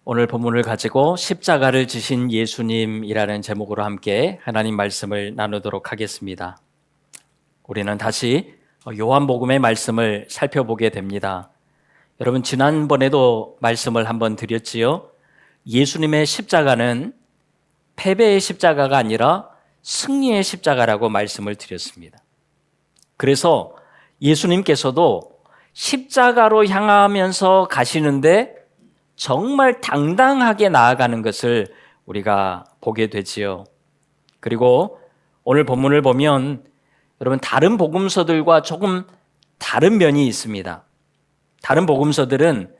오늘 본문을 가지고 십자가를 지신 예수님이라는 제목으로 함께 하나님 말씀을 나누도록 하겠습니다. 우리는 다시 요한복음의 말씀을 살펴보게 됩니다. 여러분, 지난번에도 말씀을 한번 드렸지요. 예수님의 십자가는 패배의 십자가가 아니라 승리의 십자가라고 말씀을 드렸습니다. 그래서 예수님께서도 십자가로 향하면서 가시는데 정말 당당하게 나아가는 것을 우리가 보게 되지요. 그리고 오늘 본문을 보면 여러분, 다른 복음서들과 조금 다른 면이 있습니다. 다른 복음서들은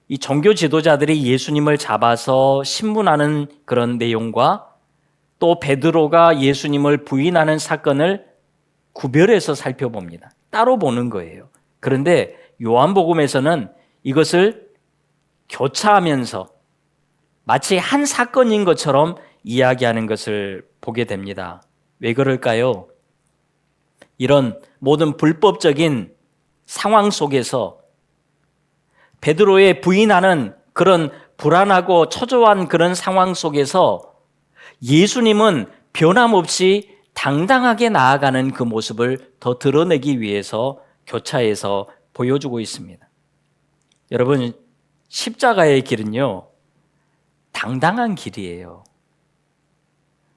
이 종교 지도자들이 예수님을 잡아서 신문하는 그런 내용과 또 베드로가 예수님을 부인하는 사건을 구별해서 살펴봅니다. 따로 보는 거예요. 그런데 요한복음에서는 이것을 교차하면서 마치 한 사건인 것처럼 이야기하는 것을 보게 됩니다. 왜 그럴까요? 이런 모든 불법적인 상황 속에서 베드로의 부인하는 그런 불안하고 초조한 그런 상황 속에서 예수님은 변함없이 당당하게 나아가는 그 모습을 더 드러내기 위해서 교차해서 보여주고 있습니다. 여러분, 십자가의 길은요, 당당한 길이에요.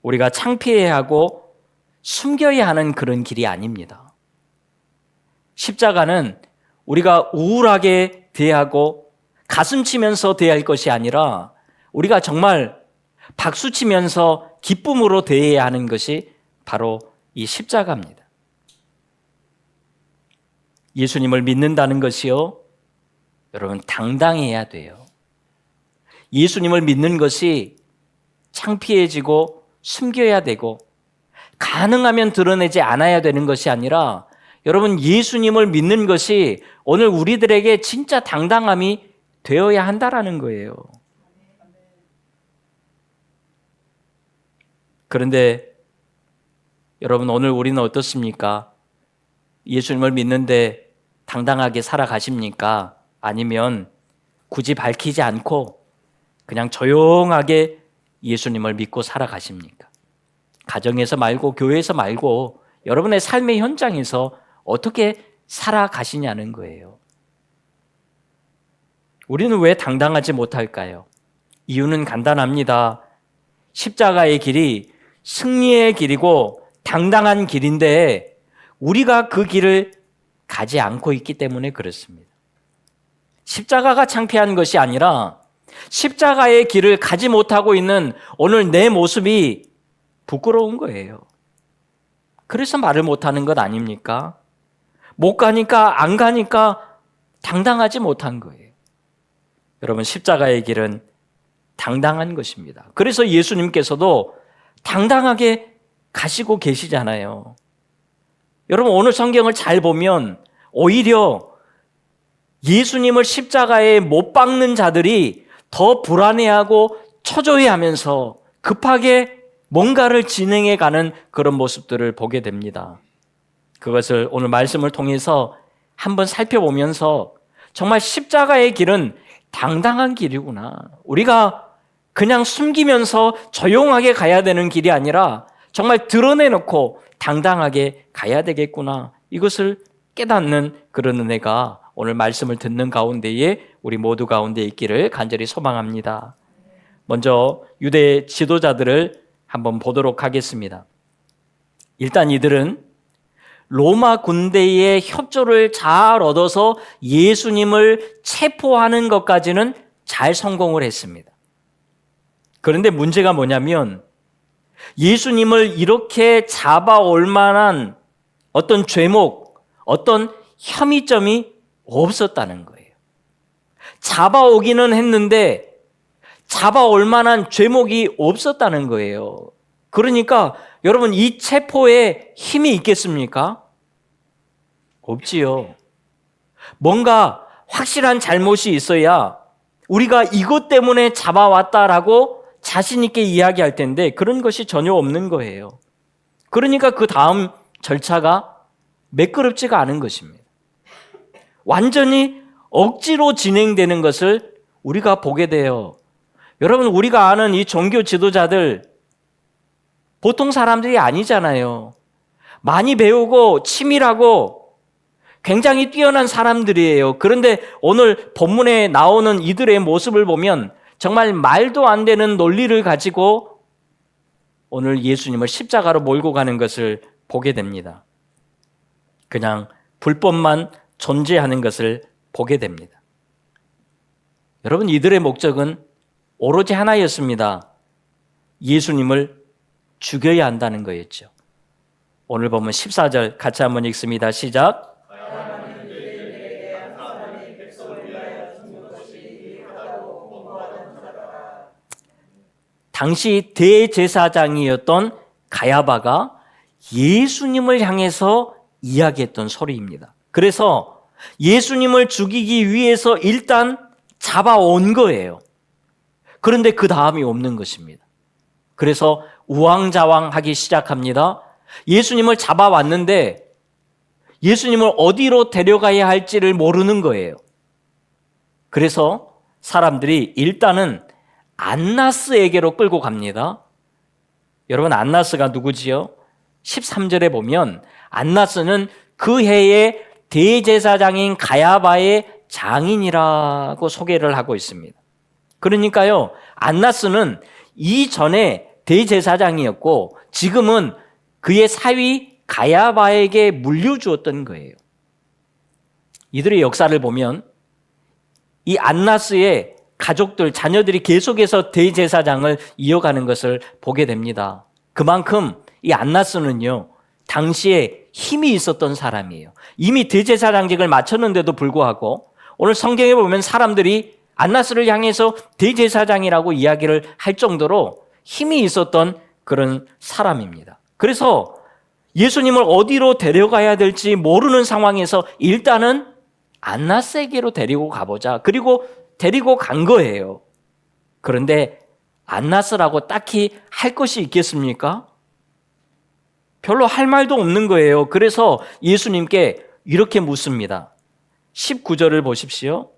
우리가 창피해야 하고 숨겨야 하는 그런 길이 아닙니다. 십자가는 우리가 우울하게 대하고 가슴 치면서 대할 것이 아니라 우리가 정말 박수 치면서 기쁨으로 대해야 하는 것이 바로 이 십자가입니다. 예수님을 믿는다는 것이요, 여러분, 당당해야 돼요. 예수님을 믿는 것이 창피해지고 숨겨야 되고 가능하면 드러내지 않아야 되는 것이 아니라 여러분, 예수님을 믿는 것이 오늘 우리들에게 진짜 당당함이 되어야 한다라는 거예요. 그런데 여러분, 오늘 우리는 어떻습니까? 예수님을 믿는데 당당하게 살아가십니까? 아니면 굳이 밝히지 않고 그냥 조용하게 예수님을 믿고 살아가십니까? 가정에서 말고 교회에서 말고 여러분의 삶의 현장에서 어떻게 살아가시냐는 거예요. 우리는 왜 당당하지 못할까요? 이유는 간단합니다. 십자가의 길이 승리의 길이고 당당한 길인데 우리가 그 길을 가지 않고 있기 때문에 그렇습니다. 십자가가 창피한 것이 아니라 십자가의 길을 가지 못하고 있는 오늘 내 모습이 부끄러운 거예요. 그래서 말을 못하는 것 아닙니까? 못 가니까, 안 가니까 당당하지 못한 거예요. 여러분, 십자가의 길은 당당한 것입니다. 그래서 예수님께서도 당당하게 가시고 계시잖아요. 여러분, 오늘 성경을 잘 보면 오히려 예수님을 십자가에 못 박는 자들이 더 불안해하고 초조해하면서 급하게 뭔가를 진행해가는 그런 모습들을 보게 됩니다. 그것을 오늘 말씀을 통해서 한번 살펴보면서 정말 십자가의 길은 당당한 길이구나. 우리가 그냥 숨기면서 조용하게 가야 되는 길이 아니라 정말 드러내놓고 당당하게 가야 되겠구나. 이것을 깨닫는 그런 은혜가 오늘 말씀을 듣는 가운데에 우리 모두 가운데 있기를 간절히 소망합니다. 먼저 유대 지도자들을 한번 보도록 하겠습니다. 일단 이들은 로마 군대의 협조를 잘 얻어서 예수님을 체포하는 것까지는 잘 성공을 했습니다. 그런데 문제가 뭐냐면 예수님을 이렇게 잡아올 만한 어떤 죄목, 어떤 혐의점이 없었다는 거예요. 잡아오기는 했는데 잡아올 만한 죄목이 없었다는 거예요. 그러니까 여러분, 이 체포에 힘이 있겠습니까? 없지요. 뭔가 확실한 잘못이 있어야 우리가 이것 때문에 잡아왔다라고 자신 있게 이야기할 텐데 그런 것이 전혀 없는 거예요. 그러니까 그 다음 절차가 매끄럽지가 않은 것입니다. 완전히 억지로 진행되는 것을 우리가 보게 돼요. 여러분, 우리가 아는 이 종교 지도자들 보통 사람들이 아니잖아요. 많이 배우고 치밀하고 굉장히 뛰어난 사람들이에요. 그런데 오늘 본문에 나오는 이들의 모습을 보면 정말 말도 안 되는 논리를 가지고 오늘 예수님을 십자가로 몰고 가는 것을 보게 됩니다. 그냥 불법만 존재하는 것을 보게 됩니다. 여러분, 이들의 목적은 오로지 하나였습니다. 예수님을 죽여야 한다는 거였죠. 오늘 보면 14절 같이 한번 읽습니다. 시작. 당시 대제사장이었던 가야바가 예수님을 향해서 이야기했던 소리입니다. 그래서 예수님을 죽이기 위해서 일단 잡아온 거예요. 그런데 그 다음이 없는 것입니다. 그래서 우왕좌왕하기 시작합니다. 예수님을 잡아왔는데 예수님을 어디로 데려가야 할지를 모르는 거예요. 그래서 사람들이 일단은 안나스에게로 끌고 갑니다. 여러분, 안나스가 누구지요? 13절에 보면 안나스는 그 해의 대제사장인 가야바의 장인이라고 소개를 하고 있습니다. 그러니까요, 안나스는 이전에 대제사장이었고 지금은 그의 사위 가야바에게 물려주었던 거예요. 이들의 역사를 보면 이 안나스의 가족들, 자녀들이 계속해서 대제사장을 이어가는 것을 보게 됩니다. 그만큼 이 안나스는요, 당시에 힘이 있었던 사람이에요. 이미 대제사장직을 마쳤는데도 불구하고 오늘 성경에 보면 사람들이 안나스를 향해서 대제사장이라고 이야기를 할 정도로 힘이 있었던 그런 사람입니다. 그래서 예수님을 어디로 데려가야 될지 모르는 상황에서 일단은 안나스에게로 데리고 가보자. 그리고 데리고 간 거예요. 그런데 안나스라고 딱히 할 것이 있겠습니까? 별로 할 말도 없는 거예요. 그래서 예수님께 이렇게 묻습니다. 19절을 보십시오.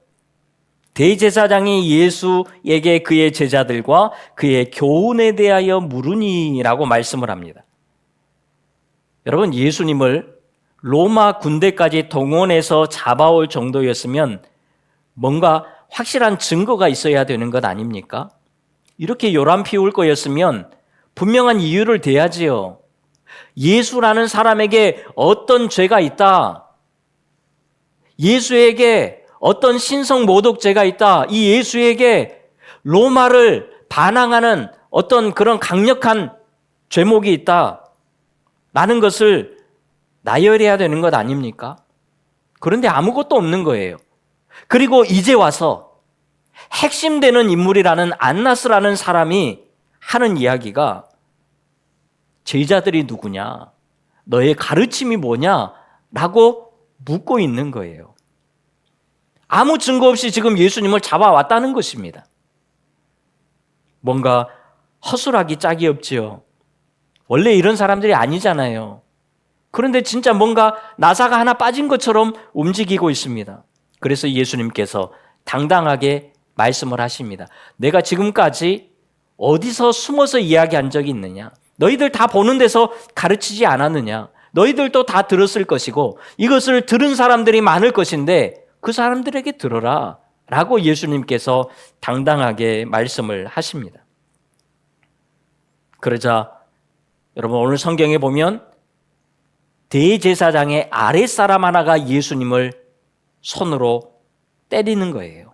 대제사장이 예수에게 그의 제자들과 그의 교훈에 대하여 물으니라고 말씀을 합니다. 여러분, 예수님을 로마 군대까지 동원해서 잡아올 정도였으면 뭔가 확실한 증거가 있어야 되는 것 아닙니까? 이렇게 요람 피울 거였으면 분명한 이유를 대야지요. 예수라는 사람에게 어떤 죄가 있다. 예수에게 어떤 신성 모독죄가 있다. 이 예수에게 로마를 반항하는 어떤 그런 강력한 죄목이 있다. 라는 것을 나열해야 되는 것 아닙니까? 그런데 아무것도 없는 거예요. 그리고 이제 와서 핵심되는 인물이라는 안나스라는 사람이 하는 이야기가 제자들이 누구냐? 너의 가르침이 뭐냐? 라고 묻고 있는 거예요. 아무 증거 없이 지금 예수님을 잡아왔다는 것입니다. 뭔가 허술하기 짝이 없지요. 원래 이런 사람들이 아니잖아요. 그런데 진짜 뭔가 나사가 하나 빠진 것처럼 움직이고 있습니다. 그래서 예수님께서 당당하게 말씀을 하십니다. 내가 지금까지 어디서 숨어서 이야기한 적이 있느냐? 너희들 다 보는 데서 가르치지 않았느냐? 너희들도 다 들었을 것이고 이것을 들은 사람들이 많을 것인데 그 사람들에게 들어라 라고 예수님께서 당당하게 말씀을 하십니다. 그러자 여러분, 오늘 성경에 보면 대제사장의 아랫사람 하나가 예수님을 손으로 때리는 거예요.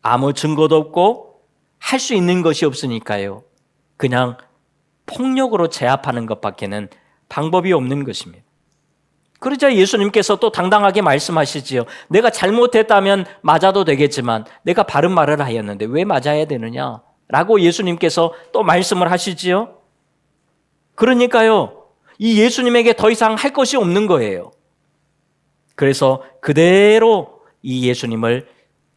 아무 증거도 없고 할 수 있는 것이 없으니까요. 그냥 폭력으로 제압하는 것밖에는 방법이 없는 것입니다. 그러자 예수님께서 또 당당하게 말씀하시지요. 내가 잘못했다면 맞아도 되겠지만 내가 바른 말을 하였는데 왜 맞아야 되느냐? 라고 예수님께서 또 말씀을 하시지요. 그러니까요, 이 예수님에게 더 이상 할 것이 없는 거예요. 그래서 그대로 이 예수님을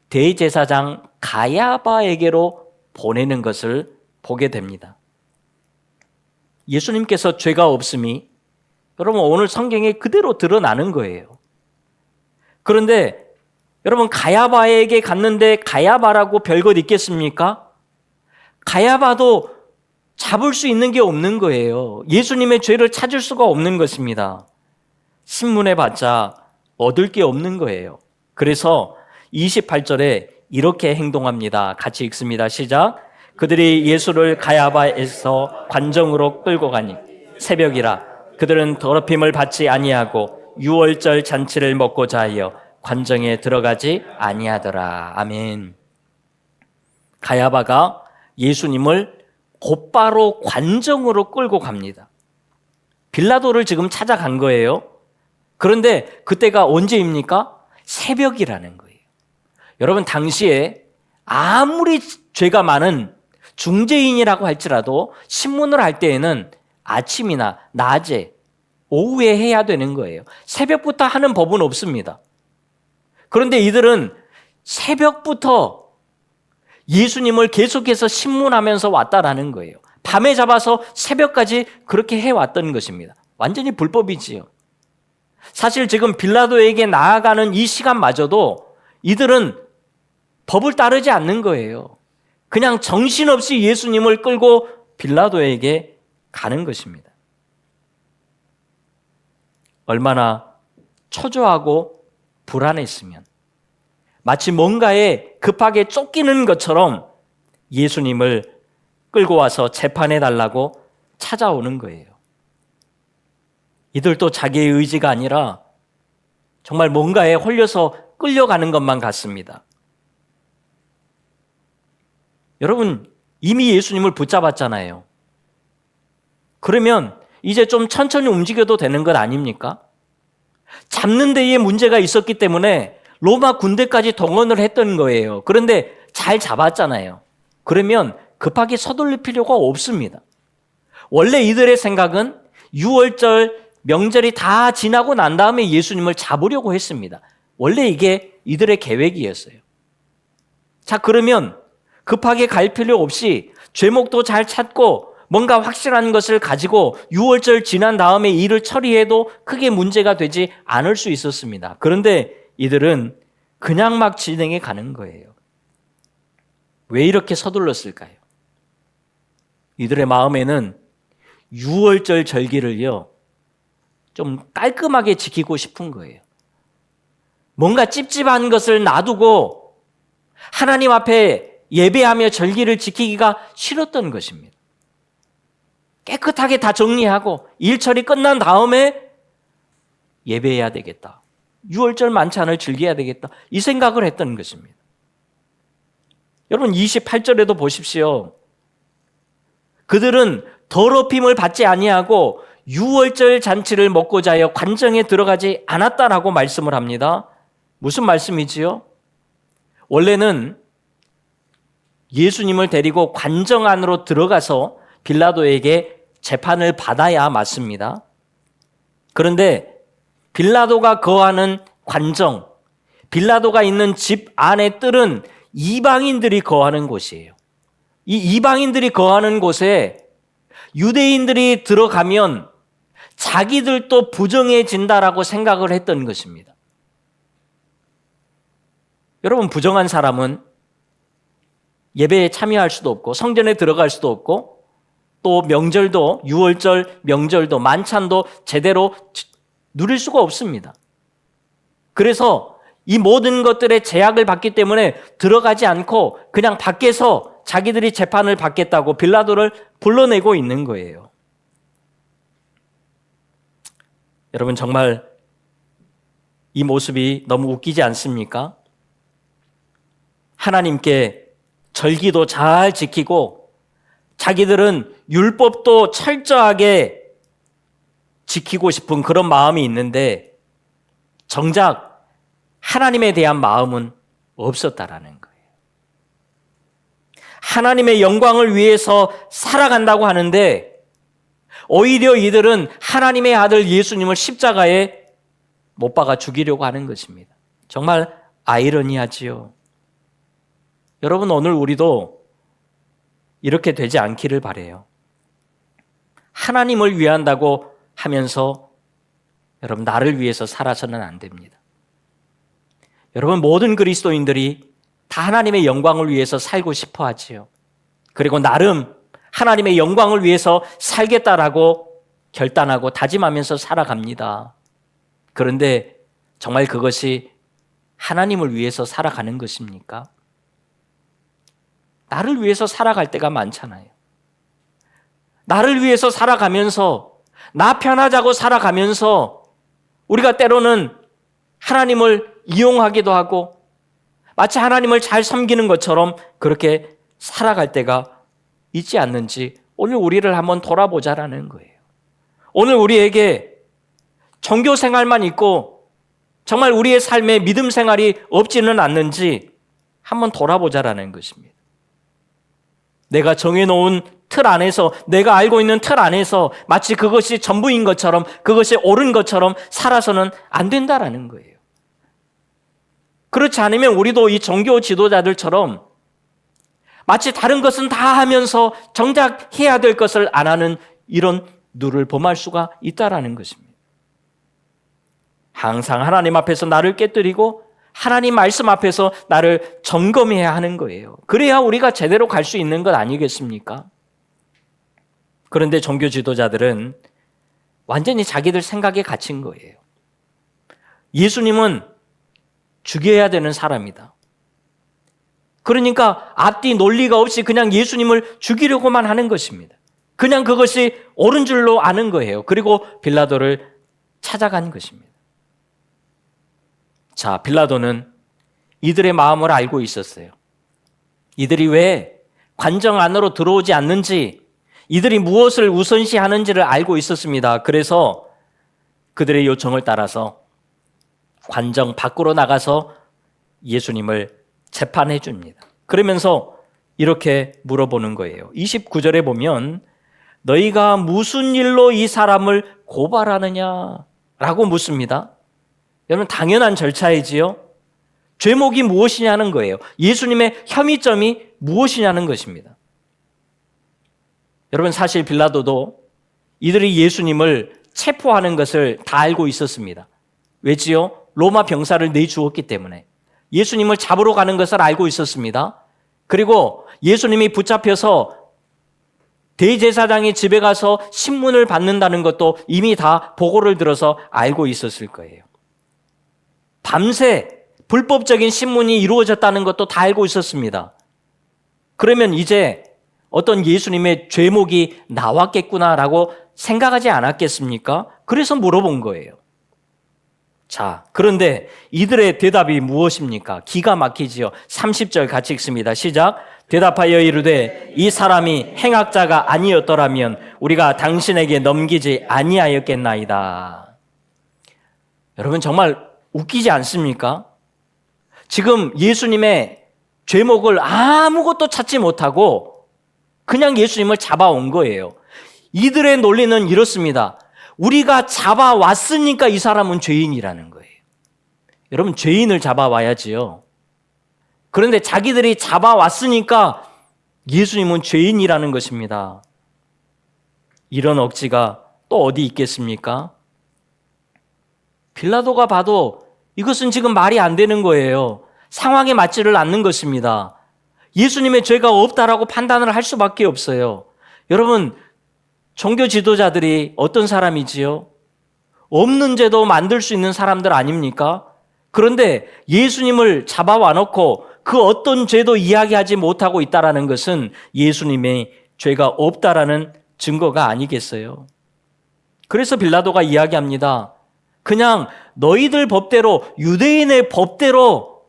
대제사장 가야바에게로 보내는 것을 보게 됩니다. 예수님께서 죄가 없음이 여러분 오늘 성경에 그대로 드러나는 거예요. 그런데 여러분, 가야바에게 갔는데 가야바라고 별것 있겠습니까? 가야바도 잡을 수 있는 게 없는 거예요. 예수님의 죄를 찾을 수가 없는 것입니다. 신문해 봤자 얻을 게 없는 거예요. 그래서 28절에 이렇게 행동합니다. 같이 읽습니다. 시작. 그들이 예수를 가야바에서 관정으로 끌고 가니 새벽이라 그들은 더럽힘을 받지 아니하고 유월절 잔치를 먹고자 하여 관정에 들어가지 아니하더라. 아멘. 가야바가 예수님을 곧바로 관정으로 끌고 갑니다. 빌라도를 지금 찾아간 거예요. 그런데 그때가 언제입니까? 새벽이라는 거예요. 여러분, 당시에 아무리 죄가 많은 중죄인이라고 할지라도 신문을 할 때에는 아침이나 낮에, 오후에 해야 되는 거예요. 새벽부터 하는 법은 없습니다. 그런데 이들은 새벽부터 예수님을 계속해서 신문하면서 왔다라는 거예요. 밤에 잡아서 새벽까지 그렇게 해왔던 것입니다. 완전히 불법이지요. 사실 지금 빌라도에게 나아가는 이 시간마저도 이들은 법을 따르지 않는 거예요. 그냥 정신없이 예수님을 끌고 빌라도에게 가는 것입니다. 얼마나 초조하고 불안했으면 마치 뭔가에 급하게 쫓기는 것처럼 예수님을 끌고 와서 재판해 달라고 찾아오는 거예요. 이들도 자기의 의지가 아니라 정말 뭔가에 홀려서 끌려가는 것만 같습니다. 여러분, 이미 예수님을 붙잡았잖아요. 그러면 이제 좀 천천히 움직여도 되는 것 아닙니까? 잡는 데에 문제가 있었기 때문에 로마 군대까지 동원을 했던 거예요. 그런데 잘 잡았잖아요. 그러면 급하게 서둘릴 필요가 없습니다. 원래 이들의 생각은 6월절 명절이 다 지나고 난 다음에 예수님을 잡으려고 했습니다. 원래 이게 이들의 계획이었어요. 자, 그러면 급하게 갈 필요 없이 죄목도 잘 찾고 뭔가 확실한 것을 가지고 6월절 지난 다음에 일을 처리해도 크게 문제가 되지 않을 수 있었습니다. 그런데 이들은 그냥 막 진행해 가는 거예요. 왜 이렇게 서둘렀을까요? 이들의 마음에는 6월절 절기를요, 좀 깔끔하게 지키고 싶은 거예요. 뭔가 찝찝한 것을 놔두고 하나님 앞에 예배하며 절기를 지키기가 싫었던 것입니다. 깨끗하게 다 정리하고 일 처리 끝난 다음에 예배해야 되겠다. 6월절 만찬을 즐겨야 되겠다. 이 생각을 했던 것입니다. 여러분, 28절에도 보십시오. 그들은 더럽힘을 받지 아니하고 6월절 잔치를 먹고자 하여 관정에 들어가지 않았다라고 말씀을 합니다. 무슨 말씀이지요? 원래는 예수님을 데리고 관정 안으로 들어가서 빌라도에게 재판을 받아야 맞습니다. 그런데 빌라도가 거하는 관정, 빌라도가 있는 집 안의 뜰은 이방인들이 거하는 곳이에요. 이 이방인들이 거하는 곳에 유대인들이 들어가면 자기들도 부정해진다라고 생각을 했던 것입니다. 여러분, 부정한 사람은 예배에 참여할 수도 없고 성전에 들어갈 수도 없고 또 명절도 6월절 명절도 만찬도 제대로 누릴 수가 없습니다. 그래서 이 모든 것들의 제약을 받기 때문에 들어가지 않고 그냥 밖에서 자기들이 재판을 받겠다고 빌라도를 불러내고 있는 거예요. 여러분, 정말 이 모습이 너무 웃기지 않습니까? 하나님께 절기도 잘 지키고 자기들은 율법도 철저하게 지키고 싶은 그런 마음이 있는데 정작 하나님에 대한 마음은 없었다라는 거예요. 하나님의 영광을 위해서 살아간다고 하는데 오히려 이들은 하나님의 아들 예수님을 십자가에 못 박아 죽이려고 하는 것입니다. 정말 아이러니하지요. 여러분, 오늘 우리도 이렇게 되지 않기를 바라요. 하나님을 위한다고 하면서 여러분, 나를 위해서 살아서는 안 됩니다. 여러분, 모든 그리스도인들이 다 하나님의 영광을 위해서 살고 싶어 하지요. 그리고 나름 하나님의 영광을 위해서 살겠다라고 결단하고 다짐하면서 살아갑니다. 그런데 정말 그것이 하나님을 위해서 살아가는 것입니까? 나를 위해서 살아갈 때가 많잖아요. 나를 위해서 살아가면서, 나 편하자고 살아가면서 우리가 때로는 하나님을 이용하기도 하고 마치 하나님을 잘 섬기는 것처럼 그렇게 살아갈 때가 있지 않는지 오늘 우리를 한번 돌아보자라는 거예요. 오늘 우리에게 종교 생활만 있고 정말 우리의 삶에 믿음 생활이 없지는 않는지 한번 돌아보자라는 것입니다. 내가 정해놓은 틀 안에서, 내가 알고 있는 틀 안에서 마치 그것이 전부인 것처럼, 그것이 옳은 것처럼 살아서는 안 된다라는 거예요. 그렇지 않으면 우리도 이 종교 지도자들처럼 마치 다른 것은 다 하면서 정작 해야 될 것을 안 하는 이런 누를 범할 수가 있다라는 것입니다. 항상 하나님 앞에서 나를 깨뜨리고 하나님 말씀 앞에서 나를 점검해야 하는 거예요. 그래야 우리가 제대로 갈 수 있는 것 아니겠습니까? 그런데 종교 지도자들은 완전히 자기들 생각에 갇힌 거예요. 예수님은 죽여야 되는 사람이다. 그러니까 앞뒤 논리가 없이 그냥 예수님을 죽이려고만 하는 것입니다. 그냥 그것이 옳은 줄로 아는 거예요. 그리고 빌라도를 찾아간 것입니다. 자, 빌라도는 이들의 마음을 알고 있었어요. 이들이 왜 관정 안으로 들어오지 않는지, 이들이 무엇을 우선시하는지를 알고 있었습니다. 그래서 그들의 요청을 따라서 관정 밖으로 나가서 예수님을 재판해 줍니다. 그러면서 이렇게 물어보는 거예요. 29절에 보면 너희가 무슨 일로 이 사람을 고발하느냐라고 묻습니다. 여러분, 당연한 절차이지요. 죄목이 무엇이냐는 거예요. 예수님의 혐의점이 무엇이냐는 것입니다. 여러분, 사실 빌라도도 이들이 예수님을 체포하는 것을 다 알고 있었습니다. 왜지요? 로마 병사를 내주었기 때문에. 예수님을 잡으러 가는 것을 알고 있었습니다. 그리고 예수님이 붙잡혀서 대제사장의 집에 가서 신문을 받는다는 것도 이미 다 보고를 들어서 알고 있었을 거예요. 밤새 불법적인 신문이 이루어졌다는 것도 다 알고 있었습니다. 그러면 이제 어떤 예수님의 죄목이 나왔겠구나라고 생각하지 않았겠습니까? 그래서 물어본 거예요. 자, 그런데 이들의 대답이 무엇입니까? 기가 막히지요. 30절 같이 읽습니다. 시작. 대답하여 이르되 이 사람이 행악자가 아니었더라면 우리가 당신에게 넘기지 아니하였겠나이다. 여러분, 정말 웃기지 않습니까? 지금 예수님의 죄목을 아무것도 찾지 못하고 그냥 예수님을 잡아온 거예요. 이들의 논리는 이렇습니다. 우리가 잡아왔으니까 이 사람은 죄인이라는 거예요. 여러분, 죄인을 잡아와야지요. 그런데 자기들이 잡아왔으니까 예수님은 죄인이라는 것입니다. 이런 억지가 또 어디 있겠습니까? 빌라도가 봐도 이것은 지금 말이 안 되는 거예요. 상황에 맞지를 않는 것입니다. 예수님의 죄가 없다라고 판단을 할 수밖에 없어요. 여러분, 종교 지도자들이 어떤 사람이지요? 없는 죄도 만들 수 있는 사람들 아닙니까? 그런데 예수님을 잡아와 놓고 그 어떤 죄도 이야기하지 못하고 있다는 것은 예수님의 죄가 없다라는 증거가 아니겠어요? 그래서 빌라도가 이야기합니다. 그냥 너희들 법대로, 유대인의 법대로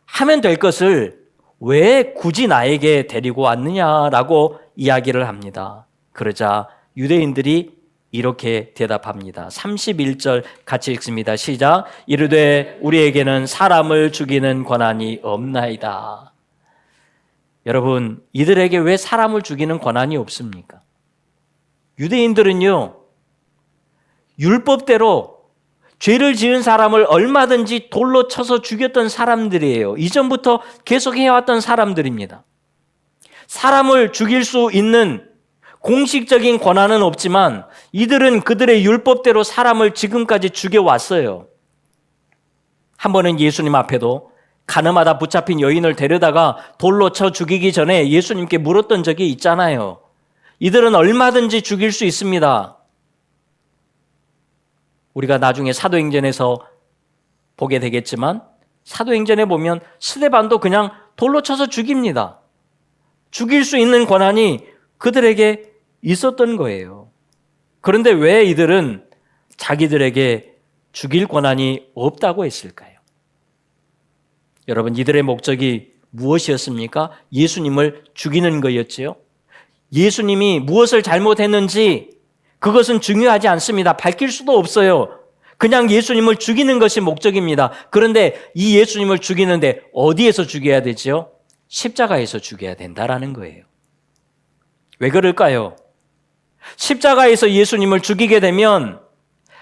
하면 될 것을 왜 굳이 나에게 데리고 왔느냐라고 이야기를 합니다. 그러자 유대인들이 이렇게 대답합니다. 31절 같이 읽습니다. 시작. 이르되 우리에게는 사람을 죽이는 권한이 없나이다. 여러분, 이들에게 왜 사람을 죽이는 권한이 없습니까? 유대인들은요, 율법대로 죄를 지은 사람을 얼마든지 돌로 쳐서 죽였던 사람들이에요. 이전부터 계속 해왔던 사람들입니다. 사람을 죽일 수 있는 공식적인 권한은 없지만 이들은 그들의 율법대로 사람을 지금까지 죽여왔어요. 한 번은 예수님 앞에도 가늠하다 붙잡힌 여인을 데려다가 돌로 쳐 죽이기 전에 예수님께 물었던 적이 있잖아요. 이들은 얼마든지 죽일 수 있습니다. 우리가 나중에 사도행전에서 보게 되겠지만 사도행전에 보면 스데반도 그냥 돌로 쳐서 죽입니다. 죽일 수 있는 권한이 그들에게 있었던 거예요. 그런데 왜 이들은 자기들에게 죽일 권한이 없다고 했을까요? 여러분, 이들의 목적이 무엇이었습니까? 예수님을 죽이는 거였지요. 예수님이 무엇을 잘못했는지 그것은 중요하지 않습니다. 밝힐 수도 없어요. 그냥 예수님을 죽이는 것이 목적입니다. 그런데 이 예수님을 죽이는데 어디에서 죽여야 되지요? 십자가에서 죽여야 된다라는 거예요. 왜 그럴까요? 십자가에서 예수님을 죽이게 되면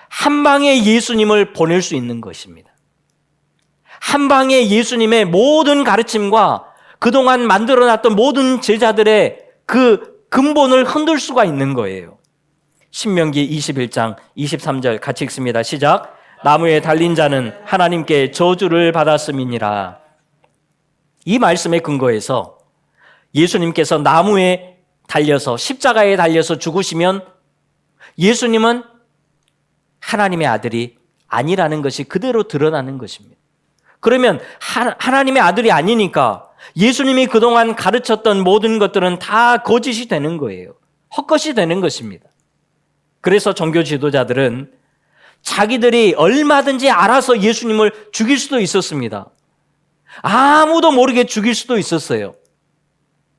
한 방에 예수님을 보낼 수 있는 것입니다. 한 방에 예수님의 모든 가르침과 그동안 만들어놨던 모든 제자들의 그 근본을 흔들 수가 있는 거예요. 신명기 21장 23절 같이 읽습니다. 시작. 나무에 달린 자는 하나님께 저주를 받았음이니라. 이 말씀에 근거해서 예수님께서 나무에 달려서 십자가에 달려서 죽으시면 예수님은 하나님의 아들이 아니라는 것이 그대로 드러나는 것입니다. 그러면 하나님의 아들이 아니니까 예수님이 그동안 가르쳤던 모든 것들은 다 거짓이 되는 거예요. 헛것이 되는 것입니다. 그래서 종교 지도자들은 자기들이 얼마든지 알아서 예수님을 죽일 수도 있었습니다. 아무도 모르게 죽일 수도 있었어요.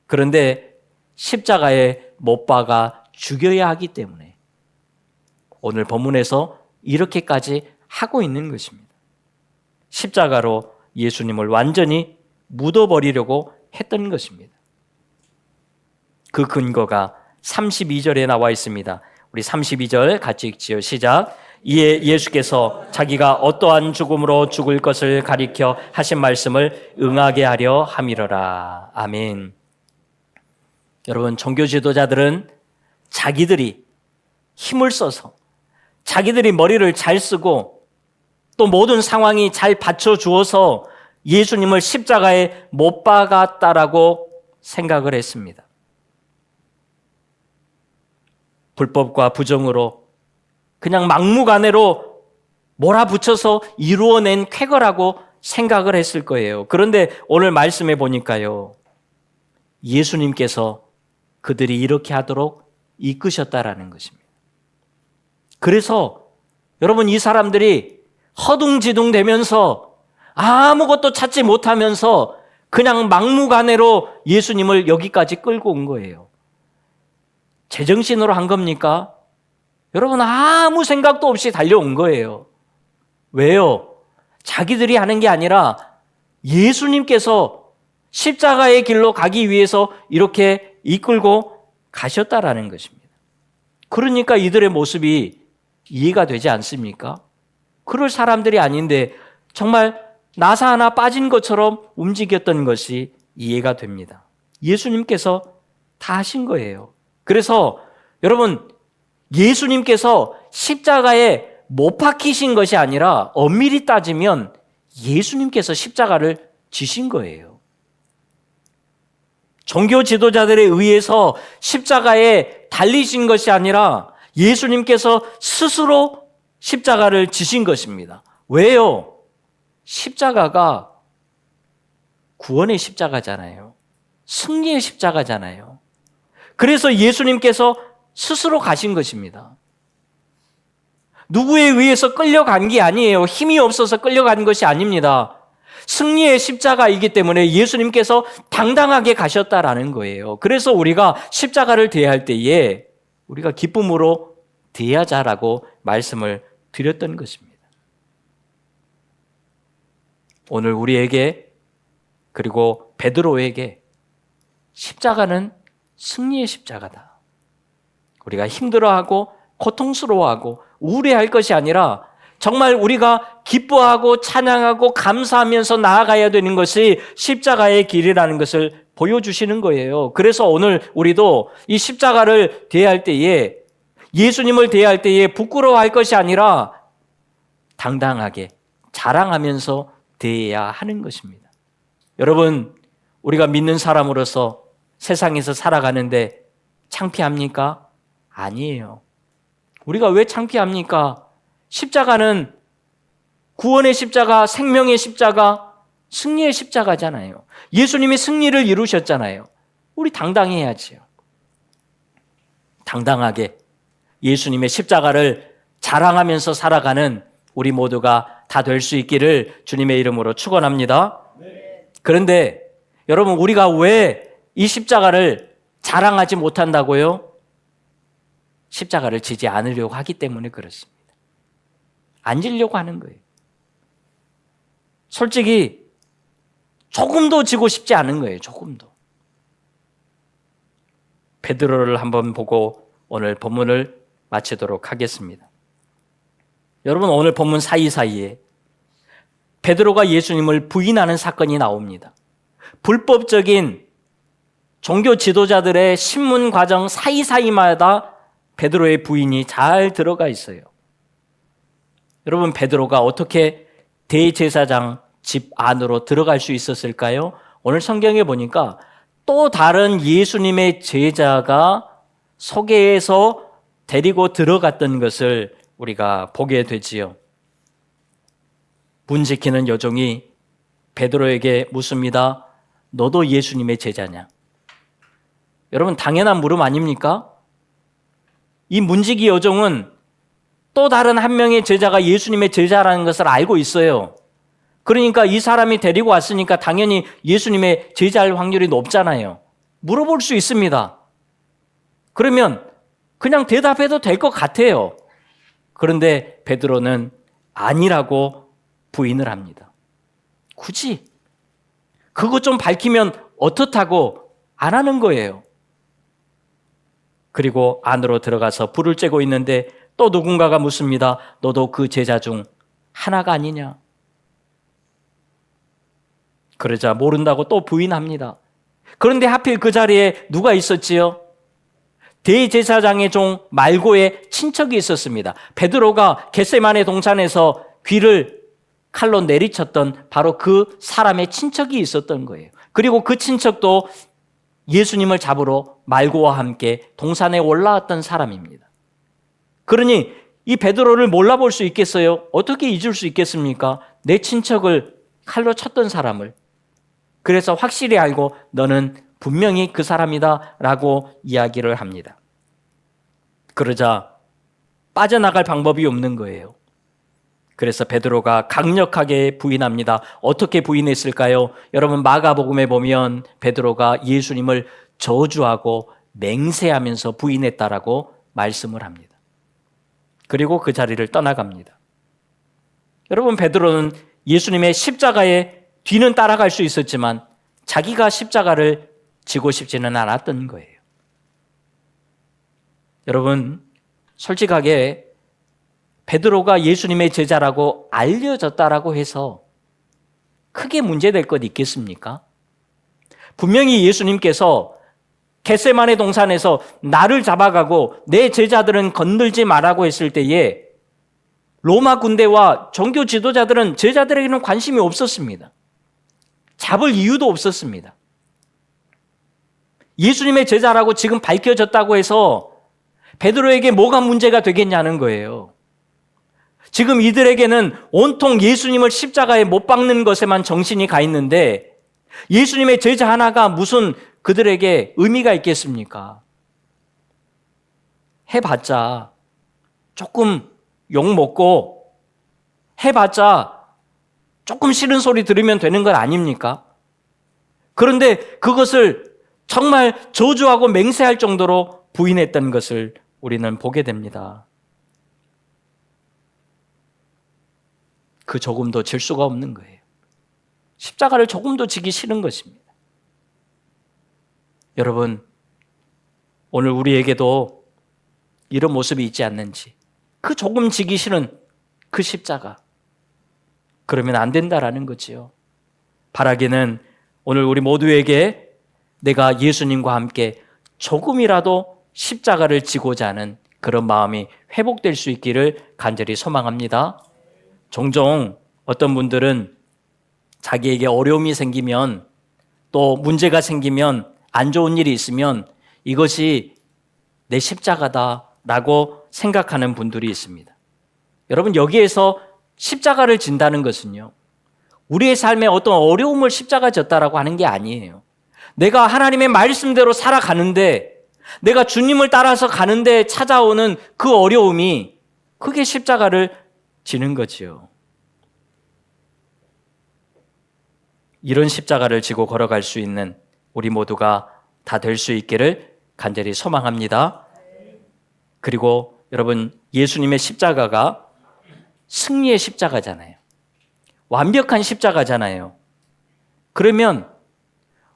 그런데 십자가에 못 박아 죽여야 하기 때문에 오늘 본문에서 이렇게까지 하고 있는 것입니다. 십자가로 예수님을 완전히 묻어버리려고 했던 것입니다. 그 근거가 32절에 나와 있습니다. 우리 32절 같이 읽지요. 시작. 이에 예수께서 자기가 어떠한 죽음으로 죽을 것을 가리켜 하신 말씀을 응하게 하려 함이러라. 아멘. 여러분, 종교 지도자들은 자기들이 힘을 써서 자기들이 머리를 잘 쓰고 또 모든 상황이 잘 받쳐주어서 예수님을 십자가에 못 박았다라고 생각을 했습니다. 불법과 부정으로 그냥 막무가내로 몰아붙여서 이루어낸 쾌거라고 생각을 했을 거예요. 그런데 오늘 말씀해 보니까요, 예수님께서 그들이 이렇게 하도록 이끄셨다라는 것입니다. 그래서 여러분, 이 사람들이 허둥지둥 되면서 아무것도 찾지 못하면서 그냥 막무가내로 예수님을 여기까지 끌고 온 거예요. 제정신으로 한 겁니까? 여러분, 아무 생각도 없이 달려온 거예요. 왜요? 자기들이 하는 게 아니라 예수님께서 십자가의 길로 가기 위해서 이렇게 이끌고 가셨다라는 것입니다. 그러니까 이들의 모습이 이해가 되지 않습니까? 그럴 사람들이 아닌데 정말 나사 하나 빠진 것처럼 움직였던 것이 이해가 됩니다. 예수님께서 다 하신 거예요. 그래서 여러분, 예수님께서 십자가에 못 박히신 것이 아니라 엄밀히 따지면 예수님께서 십자가를 지신 거예요. 종교 지도자들에 의해서 십자가에 달리신 것이 아니라 예수님께서 스스로 십자가를 지신 것입니다. 왜요? 십자가가 구원의 십자가잖아요. 승리의 십자가잖아요. 그래서 예수님께서 스스로 가신 것입니다. 누구에 의해서 끌려간 게 아니에요. 힘이 없어서 끌려간 것이 아닙니다. 승리의 십자가이기 때문에 예수님께서 당당하게 가셨다라는 거예요. 그래서 우리가 십자가를 대할 때에 우리가 기쁨으로 대하자라고 말씀을 드렸던 것입니다. 오늘 우리에게 그리고 베드로에게 십자가는 승리의 십자가다. 우리가 힘들어하고 고통스러워하고 우울해할 것이 아니라 정말 우리가 기뻐하고 찬양하고 감사하면서 나아가야 되는 것이 십자가의 길이라는 것을 보여주시는 거예요. 그래서 오늘 우리도 이 십자가를 대할 때에, 예수님을 대할 때에 부끄러워할 것이 아니라 당당하게 자랑하면서 대해야 하는 것입니다. 여러분, 우리가 믿는 사람으로서 세상에서 살아가는데 창피합니까? 아니에요. 우리가 왜 창피합니까? 십자가는 구원의 십자가, 생명의 십자가, 승리의 십자가잖아요. 예수님이 승리를 이루셨잖아요. 우리 당당해야지요. 당당하게 예수님의 십자가를 자랑하면서 살아가는 우리 모두가 다 될 수 있기를 주님의 이름으로 축원합니다. 그런데 여러분, 우리가 왜 이 십자가를 자랑하지 못한다고요? 십자가를 지지 않으려고 하기 때문에 그렇습니다. 안 지려고 하는 거예요. 솔직히 조금도 지고 싶지 않은 거예요. 조금도. 베드로를 한번 보고 오늘 본문을 마치도록 하겠습니다. 여러분, 오늘 본문 사이사이에 베드로가 예수님을 부인하는 사건이 나옵니다. 불법적인 종교 지도자들의 신문 과정 사이사이마다 베드로의 부인이 잘 들어가 있어요. 여러분, 베드로가 어떻게 대제사장 집 안으로 들어갈 수 있었을까요? 오늘 성경에 보니까 또 다른 예수님의 제자가 소개해서 데리고 들어갔던 것을 우리가 보게 되지요. 문 지키는 여종이 베드로에게 묻습니다. 너도 예수님의 제자냐? 여러분, 당연한 물음 아닙니까? 이 문지기 여종은 또 다른 한 명의 제자가 예수님의 제자라는 것을 알고 있어요. 그러니까 이 사람이 데리고 왔으니까 당연히 예수님의 제자일 확률이 높잖아요. 물어볼 수 있습니다. 그러면 그냥 대답해도 될 것 같아요. 그런데 베드로는 아니라고 부인을 합니다. 굳이 그것 좀 밝히면 어떻다고 안 하는 거예요. 그리고 안으로 들어가서 불을 쬐고 있는데 또 누군가가 묻습니다. 너도 그 제자 중 하나가 아니냐? 그러자 모른다고 또 부인합니다. 그런데 하필 그 자리에 누가 있었지요? 대제사장의 종 말고의 친척이 있었습니다. 베드로가 겟세마네 동산에서 귀를 칼로 내리쳤던 바로 그 사람의 친척이 있었던 거예요. 그리고 그 친척도 예수님을 잡으러 말고와 함께 동산에 올라왔던 사람입니다. 그러니 이 베드로를 몰라볼 수 있겠어요? 어떻게 잊을 수 있겠습니까? 내 친척을 칼로 쳤던 사람을. 그래서 확실히 알고 너는 분명히 그 사람이다 라고 이야기를 합니다. 그러자 빠져나갈 방법이 없는 거예요. 그래서 베드로가 강력하게 부인합니다. 어떻게 부인했을까요? 여러분, 마가복음에 보면 베드로가 예수님을 저주하고 맹세하면서 부인했다라고 말씀을 합니다. 그리고 그 자리를 떠나갑니다. 여러분, 베드로는 예수님의 십자가에 뒤는 따라갈 수 있었지만 자기가 십자가를 지고 싶지는 않았던 거예요. 여러분, 솔직하게 베드로가 예수님의 제자라고 알려졌다라고 해서 크게 문제될 것 있겠습니까? 분명히 예수님께서 겟세마네 동산에서 나를 잡아가고 내 제자들은 건들지 말라고 했을 때에 로마 군대와 종교 지도자들은 제자들에게는 관심이 없었습니다. 잡을 이유도 없었습니다. 예수님의 제자라고 지금 밝혀졌다고 해서 베드로에게 뭐가 문제가 되겠냐는 거예요. 지금 이들에게는 온통 예수님을 십자가에 못 박는 것에만 정신이 가 있는데 예수님의 제자 하나가 무슨 그들에게 의미가 있겠습니까? 해봤자 조금 욕먹고 해봤자 조금 싫은 소리 들으면 되는 것 아닙니까? 그런데 그것을 정말 저주하고 맹세할 정도로 부인했던 것을 우리는 보게 됩니다. 그 조금도 질 수가 없는 거예요. 십자가를 조금도 지기 싫은 것입니다. 여러분, 오늘 우리에게도 이런 모습이 있지 않는지, 그 조금 지기 싫은 그 십자가, 그러면 안 된다라는 거지요. 바라기는 오늘 우리 모두에게 내가 예수님과 함께 조금이라도 십자가를 지고자 하는 그런 마음이 회복될 수 있기를 간절히 소망합니다. 종종 어떤 분들은 자기에게 어려움이 생기면, 또 문제가 생기면, 안 좋은 일이 있으면 이것이 내 십자가다라고 생각하는 분들이 있습니다. 여러분, 여기에서 십자가를 진다는 것은요, 우리의 삶에 어떤 어려움을 십자가 졌다라고 하는 게 아니에요. 내가 하나님의 말씀대로 살아가는데, 내가 주님을 따라서 가는데 찾아오는 그 어려움이, 그게 십자가를 지는 거지요. 이런 십자가를 지고 걸어갈 수 있는 우리 모두가 다 될 수 있기를 간절히 소망합니다. 그리고 여러분, 예수님의 십자가가 승리의 십자가잖아요. 완벽한 십자가잖아요. 그러면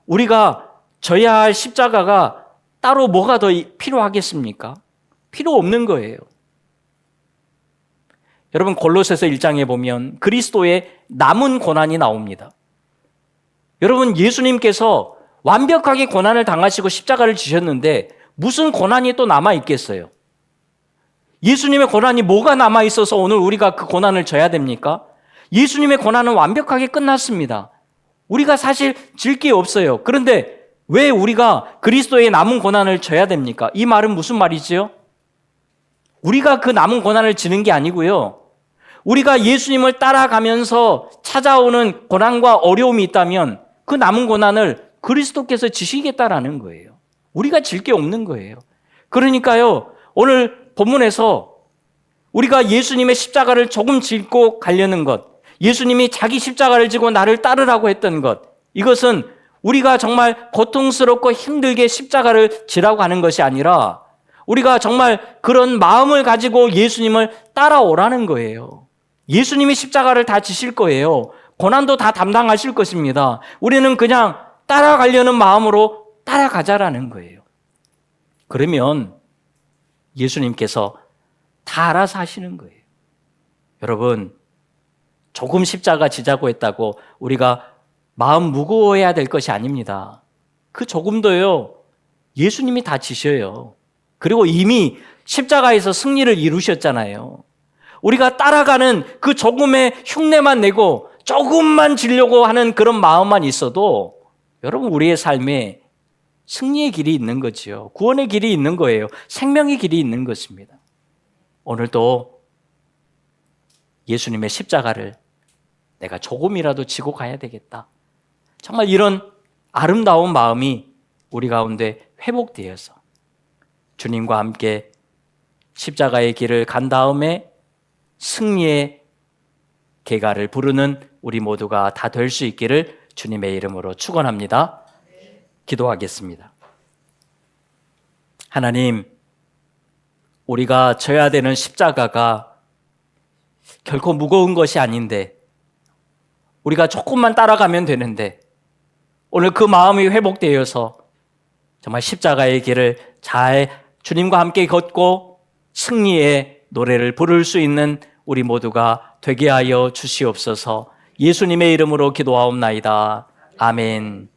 우리가 져야 할 십자가가 따로 뭐가 더 필요하겠습니까? 필요 없는 거예요. 여러분, 골로새서 1장에 보면 그리스도의 남은 고난이 나옵니다. 여러분, 예수님께서 완벽하게 고난을 당하시고 십자가를 지셨는데 무슨 고난이 또 남아 있겠어요? 예수님의 고난이 뭐가 남아 있어서 오늘 우리가 그 고난을 져야 됩니까? 예수님의 고난은 완벽하게 끝났습니다. 우리가 사실 질 게 없어요. 그런데 왜 우리가 그리스도의 남은 고난을 져야 됩니까? 이 말은 무슨 말이지요? 우리가 그 남은 고난을 지는 게 아니고요, 우리가 예수님을 따라가면서 찾아오는 고난과 어려움이 있다면 그 남은 고난을 그리스도께서 지시겠다라는 거예요. 우리가 질 게 없는 거예요. 그러니까요, 오늘 본문에서 우리가 예수님의 십자가를 조금 짚고 가려는 것, 예수님이 자기 십자가를 지고 나를 따르라고 했던 것, 이것은 우리가 정말 고통스럽고 힘들게 십자가를 지라고 하는 것이 아니라 우리가 정말 그런 마음을 가지고 예수님을 따라오라는 거예요. 예수님이 십자가를 다 지실 거예요. 고난도 다 담당하실 것입니다. 우리는 그냥 따라가려는 마음으로 따라가자라는 거예요. 그러면 예수님께서 다 알아서 하시는 거예요. 여러분, 조금 십자가 지자고 했다고 우리가 마음 무거워해야 될 것이 아닙니다. 그 조금도요, 예수님이 다 지셔요. 그리고 이미 십자가에서 승리를 이루셨잖아요. 우리가 따라가는 그 조금의 흉내만 내고 조금만 지려고 하는 그런 마음만 있어도 여러분, 우리의 삶에 승리의 길이 있는 거지요. 구원의 길이 있는 거예요. 생명의 길이 있는 것입니다. 오늘도 예수님의 십자가를 내가 조금이라도 지고 가야 되겠다. 정말 이런 아름다운 마음이 우리 가운데 회복되어서 주님과 함께 십자가의 길을 간 다음에 승리의 계가를 부르는 우리 모두가 다 될 수 있기를 주님의 이름으로 축원합니다. 기도하겠습니다. 하나님, 우리가 져야 되는 십자가가 결코 무거운 것이 아닌데, 우리가 조금만 따라가면 되는데, 오늘 그 마음이 회복되어서 정말 십자가의 길을 잘 주님과 함께 걷고 승리의 노래를 부를 수 있는 우리 모두가 되게 하여 주시옵소서. 예수님의 이름으로 기도하옵나이다. 아멘.